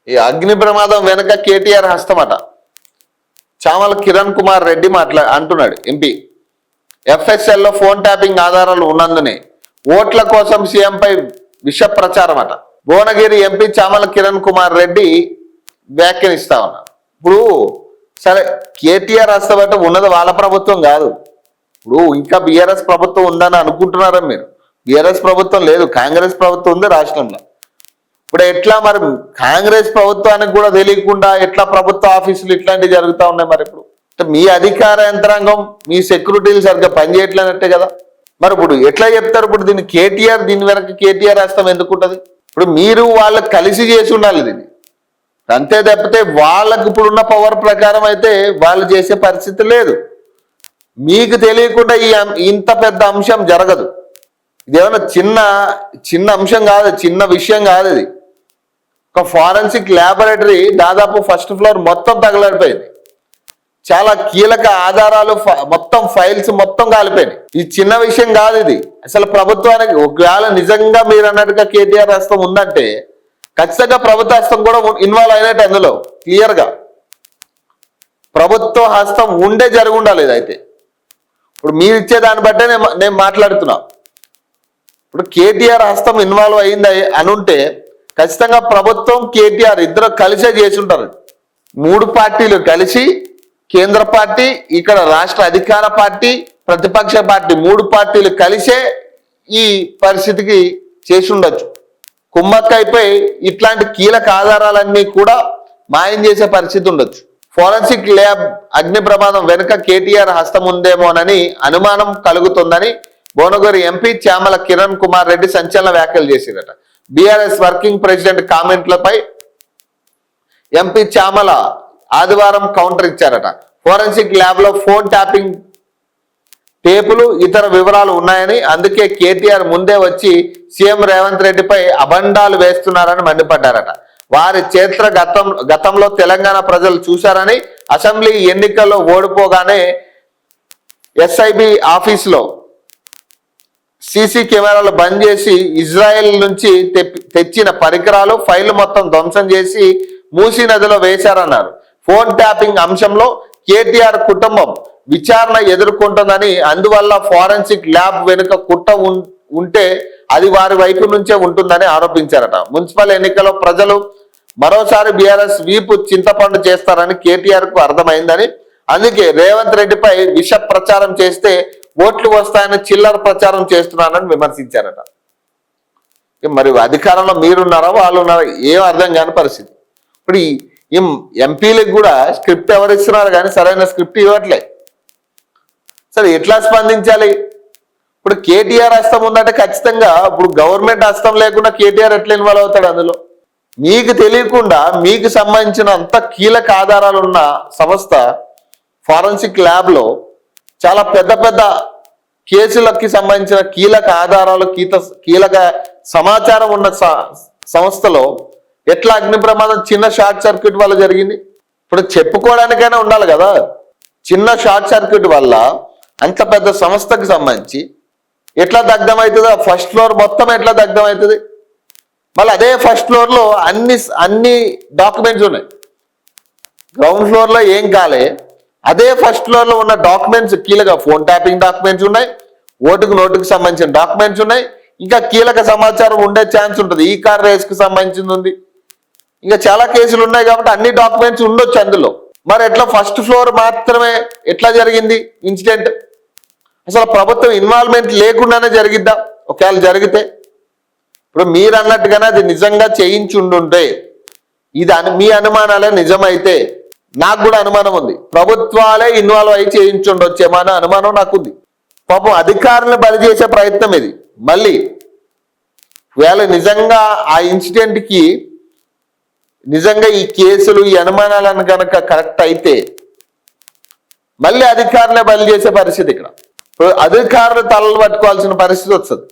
ఈ అగ్ని ప్రమాదం వెనుక కేటీఆర్ హస్తమట. చామల కిరణ్ కుమార్ రెడ్డి అంటున్నాడు ఎంపీ. ఎఫ్ఎస్ఎల్లో ఫోన్ ట్యాపింగ్ ఆధారాలు ఉన్నందునే ఓట్ల కోసం సీఎంపై విష ప్రచారం అట. భువనగిరి ఎంపీ చామల కిరణ్ కుమార్ రెడ్డి వ్యాఖ్యానిస్తా ఉన్నారు. ఇప్పుడు సరే, కేటీఆర్ హస్తమట ఉన్నది వాళ్ళ ప్రభుత్వం కాదు. ఇప్పుడు ఇంకా బీఆర్ఎస్ ప్రభుత్వం ఉందని అనుకుంటున్నారా మీరు? బీఆర్ఎస్ ప్రభుత్వం లేదు, కాంగ్రెస్ ప్రభుత్వం ఉంది రాష్ట్రంలో. ఇప్పుడు ఎట్లా మరి కాంగ్రెస్ ప్రభుత్వానికి కూడా తెలియకుండా ఎట్లా ప్రభుత్వ ఆఫీసులు ఇట్లాంటివి జరుగుతూ ఉన్నాయి? మరి ఇప్పుడు మీ అధికార యంత్రాంగం, మీ సెక్యూరిటీలు సరిగ్గా పనిచేయట్లేనట్టే కదా. మరి ఇప్పుడు ఎట్లా చెప్తారు? ఇప్పుడు దీన్ని కేటీఆర్, దీని వెనక కేటీఆర్ హస్తం ఎందుకుంటది? ఇప్పుడు మీరు వాళ్ళకి కలిసి చేసి ఉండాలి దీన్ని. అంతే తప్పితే వాళ్ళకి ఇప్పుడున్న పవర్ ప్రకారం అయితే వాళ్ళు చేసే పరిస్థితి లేదు. మీకు తెలియకుండా ఇంత పెద్ద అంశం జరగదు. ఇదేమన్నా చిన్న అంశం కాదు, చిన్న విషయం కాదు. ఇది ఒక ఫారెన్సిక్ ల్యాబొరేటరీ దాదాపు ఫస్ట్ ఫ్లోర్ మొత్తం తగలడిపోయింది. చాలా కీలక ఆధారాలు మొత్తం ఫైల్స్ మొత్తం కాలిపోయినాయి. ఇది చిన్న విషయం కాదు. ఇది అసలు ప్రభుత్వానికి ఒకవేళ నిజంగా మీరు అన్నట్టుగా కేటీఆర్ హస్తం ఉందంటే ఖచ్చితంగా ప్రభుత్వ హస్తం కూడా ఇన్వాల్వ్ అయినట్టు అందులో క్లియర్గా ప్రభుత్వ హస్తం ఉండే జరిగి ఉండాలి. ఇదైతే ఇప్పుడు మీరు ఇచ్చే దాన్ని బట్టే నేను మాట్లాడుతున్నా. ఇప్పుడు కేటీఆర్ హస్తం ఇన్వాల్వ్ అయింది అని ఉంటే ఖచ్చితంగా ప్రభుత్వం కేటీఆర్ ఇద్దరు కలిసే చేసి ఉంటారు. మూడు పార్టీలు కలిసి, కేంద్ర పార్టీ, ఇక్కడ రాష్ట్ర అధికార పార్టీ, ప్రతిపక్ష పార్టీ, మూడు పార్టీలు కలిసే ఈ పరిస్థితికి చేసి ఉండొచ్చు. కుమ్మక్కైపోయి ఇట్లాంటి కీలక ఆధారాలన్నీ కూడా మాయం చేసే పరిస్థితి ఉండొచ్చు. ఫోరెన్సిక్ ల్యాబ్ అగ్ని ప్రమాదం వెనుక కేటీఆర్ హస్తం ఉందేమోనని అనుమానం కలుగుతుందని భువనగిరి ఎంపీ చామల కిరణ్ కుమార్ రెడ్డి సంచలన వ్యాఖ్యలు చేసిరట. బీఆర్ఎస్ వర్కింగ్ ప్రెసిడెంట్ కామెంట్లపై ఎంపీ చామల ఆదివారం కౌంటర్ ఇచ్చారట. ఫోరెన్సిక్ ల్యాబ్ లో ఫోన్ ట్యాపింగ్ టేపులు, ఇతర వివరాలు ఉన్నాయని, అందుకే కేటీఆర్ ముందే వచ్చి సీఎం రేవంత్ రెడ్డిపై అబండాలు వేస్తున్నారని మండిపడ్డారట. వారి చరిత్ర గతంలో తెలంగాణ ప్రజలు చూశారని, అసెంబ్లీ ఎన్నికల్లో ఓడిపోగానే ఎస్ఐబి ఆఫీసులో సీసీ కెమెరాలు బంద్ చేసి ఇజ్రాయెల్ నుంచి తెచ్చిన పరికరాలు, ఫైళ్లు మొత్తం ధ్వంసం చేసి మూసీ నదిలో వేశారన్నారు. ఫోన్ ట్యాపింగ్ అంశంలో కేటీఆర్ కుటుంబం విచారణ ఎదుర్కొంటుందని, అందువల్ల ఫోరెన్సిక్ ల్యాబ్ వెనుక కుట్ర ఉంటే అది వారి వైపు నుంచే ఉంటుందని ఆరోపించారట. మున్సిపల్ ఎన్నికల్లో ప్రజలు మరోసారి బీఆర్ఎస్ వీపు చింతపండు చేస్తారని కేటీఆర్ కు అర్థమైందని, అందుకే రేవంత్ రెడ్డిపై విష ప్రచారం చేస్తే ఓట్లు వస్తాయని చిల్లర ప్రచారం చేస్తున్నారని విమర్శించారట. మరి అధికారంలో మీరున్నారా, వాళ్ళు ఉన్నారా, ఏం అర్థం కాని పరిస్థితి. ఇప్పుడు ఈ ఎంపీలకు కూడా స్క్రిప్ట్ ఎవరు ఇస్తున్నారు కానీ సరైన స్క్రిప్ట్ ఇవ్వట్లే. సరే, ఎట్లా స్పందించాలి? ఇప్పుడు కేటీఆర్ హస్తం ఉందంటే ఖచ్చితంగా ఇప్పుడు గవర్నమెంట్ హస్తం లేకుండా కేటీఆర్ ఎట్లా ఇన్వాల్వ్ అవుతాడు అందులో? మీకు తెలియకుండా మీకు సంబంధించిన అంత కీలక ఆధారాలు ఉన్న సంస్థ ఫారెన్సిక్ ల్యాబ్ లో చాలా పెద్ద పెద్ద కేసులకి సంబంధించిన కీలక ఆధారాలు, కీలక సమాచారం ఉన్న సంస్థలో ఎట్లా అగ్ని ప్రమాదం చిన్న షార్ట్ సర్క్యూట్ వల్ల జరిగింది? ఇప్పుడు చెప్పుకోవడానికైనా ఉండాలి కదా. చిన్న షార్ట్ సర్క్యూట్ వల్ల అంత పెద్ద సంస్థకి సంబంధించి ఎట్లా దగ్ధం అవుతుందో, ఫస్ట్ ఫ్లోర్ మొత్తం ఎట్లా దగ్ధం అవుతుంది? మళ్ళీ అదే ఫస్ట్ ఫ్లోర్ లో అన్ని డాక్యుమెంట్స్ ఉన్నాయి. గ్రౌండ్ ఫ్లోర్ లో ఏం కాలే, అదే ఫస్ట్ ఫ్లోర్ లో ఉన్న డాక్యుమెంట్స్, కీలక ఫోన్ ట్యాపింగ్ డాక్యుమెంట్స్ ఉన్నాయి, ఓటుకు నోటుకు సంబంధించిన డాక్యుమెంట్స్ ఉన్నాయి, ఇంకా కీలక సమాచారం ఉండే ఛాన్స్ ఉంటుంది. ఈ కార్ రేస్ కు సంబంధించింది ఉంది, ఇంకా చాలా కేసులు ఉన్నాయి కాబట్టి అన్ని డాక్యుమెంట్స్ ఉండొచ్చు అందులో. మరి ఎట్లా ఫస్ట్ ఫ్లోర్ మాత్రమే ఎట్లా జరిగింది ఇన్సిడెంట్? అసలు ప్రభుత్వం ఇన్వాల్వ్మెంట్ లేకుండానే జరిగిద్దా? ఒకవేళ జరిగితే ఇప్పుడు మీరు అన్నట్టుగానే అది నిజంగా చేయించుండుంటే, ఇది మీ అనుమానాలే నిజమైతే, నాకు కూడా అనుమానం ఉంది, ప్రభుత్వాలే ఇన్వాల్వ్ అయ్యి చేయించుండొచ్చేమో అనే అనుమానం నాకుంది. పాపం అధికారులను బలి చేసే ప్రయత్నం ఇది. మళ్ళీ వేళ నిజంగా ఆ ఇన్సిడెంట్కి నిజంగా ఈ కేసులు, ఈ అనుమానాలను కనుక కరెక్ట్ అయితే మళ్ళీ అధికారులే బలి చేసే పరిస్థితి. ఇక్కడ అధికారులు తలలు పట్టుకోవాల్సిన పరిస్థితి వస్తుంది.